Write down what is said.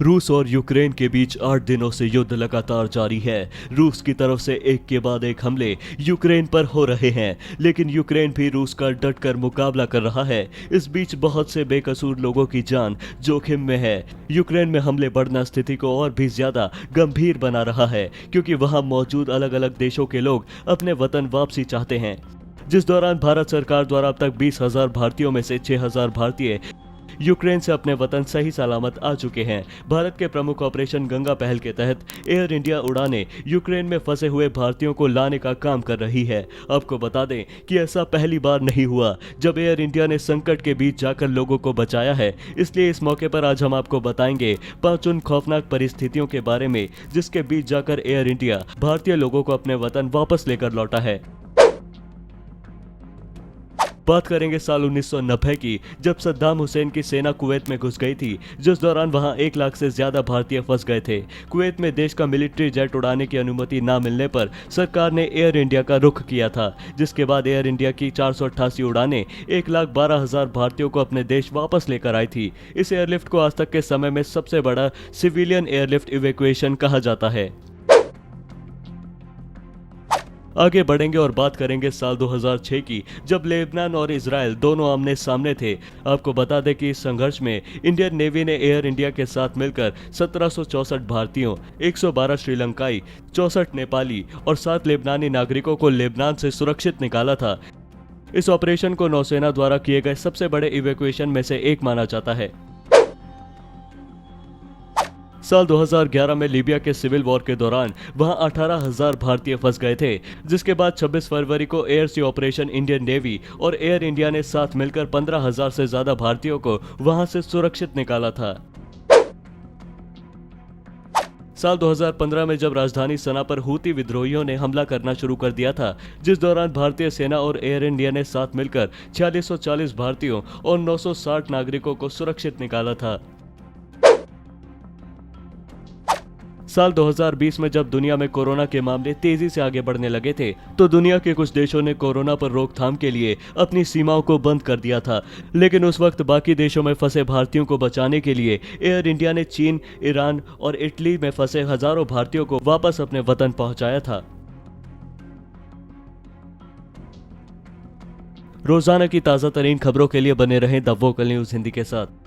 रूस और यूक्रेन के बीच 8 दिनों से युद्ध लगातार जारी है। रूस की तरफ से एक के बाद एक हमले यूक्रेन पर हो रहे हैं, लेकिन यूक्रेन भी रूस का डटकर मुकाबला कर रहा है। इस बीच बहुत से बेकसूर लोगों की जान जोखिम में है। यूक्रेन में हमले बढ़ना स्थिति को और भी ज्यादा गंभीर बना रहा है, क्योंकि वहां मौजूद अलग अलग देशों के लोग अपने वतन वापसी चाहते हैं। जिस दौरान भारत सरकार द्वारा अब तक 20,000 भारतीयों में से 6,000 भारतीय यूक्रेन से अपने वतन सही सलामत आ चुके हैं। भारत के प्रमुख ऑपरेशन गंगा पहल के तहत एयर इंडिया उड़ानें यूक्रेन में फंसे हुए भारतीयों को लाने का काम कर रही है। आपको बता दें कि ऐसा पहली बार नहीं हुआ जब एयर इंडिया ने संकट के बीच जाकर लोगों को बचाया है। इसलिए इस मौके पर आज हम आपको बताएंगे 5 उन खौफनाक परिस्थितियों के बारे में जिसके बीच जाकर एयर इंडिया भारतीय लोगों को अपने वतन वापस लेकर लौटा है। बात करेंगे साल 1990 की, जब सद्दाम हुसैन की सेना कुवैत में घुस गई थी, जिस दौरान वहां 1 लाख से ज्यादा भारतीय फंस गए थे। कुवैत में देश का मिलिट्री जेट उड़ाने की अनुमति न मिलने पर सरकार ने एयर इंडिया का रुख किया था, जिसके बाद एयर इंडिया की 488 उड़ानें 1,12,000 भारतीयों को अपने देश वापस लेकर आई थी। इस एयरलिफ्ट को आज तक के समय में सबसे बड़ा सिविलियन एयरलिफ्ट इवैक्यूएशन कहा जाता है। आगे बढ़ेंगे और बात करेंगे साल 2006 की, जब लेबनान और इजराइल दोनों आमने सामने थे। आपको बता दें कि इस संघर्ष में इंडियन नेवी ने एयर इंडिया के साथ मिलकर 1764 भारतीयों, 112 श्रीलंकाई, 64 नेपाली और 7 लेबनानी नागरिकों को लेबनान से सुरक्षित निकाला था। इस ऑपरेशन को नौसेना द्वारा किए गए सबसे बड़े इवैक्यूएशन में से एक माना जाता है। साल 2011 में लीबिया के सिविल वॉर के दौरान वहां 18,000 भारतीय फंस गए थे, जिसके बाद 26 फरवरी को एयर सी ऑपरेशन इंडियन नेवी और एयर इंडिया ने साथ मिलकर 15,000 से ज्यादा भारतीयों को वहां से सुरक्षित निकाला था। साल 2015 में जब राजधानी सना पर हूती विद्रोहियों ने हमला करना शुरू कर दिया था, जिस दौरान भारतीय सेना और एयर इंडिया ने साथ मिलकर 4640 भारतीयों और 960 नागरिकों को सुरक्षित निकाला था। साल 2020 में जब दुनिया में कोरोना के मामले तेजी से आगे बढ़ने लगे थे, तो दुनिया के कुछ देशों ने कोरोना पर रोकथाम के लिए अपनी सीमाओं को बंद कर दिया था। लेकिन उस वक्त बाकी देशों में फंसे भारतीयों को बचाने के लिए एयर इंडिया ने चीन, ईरान और इटली में फंसे हजारों भारतीयों को वापस अपने वतन पहुंचाया था। रोजाना की ताज़ा तरीन खबरों के लिए बने रहें द वोकल न्यूज़ हिंदी के साथ।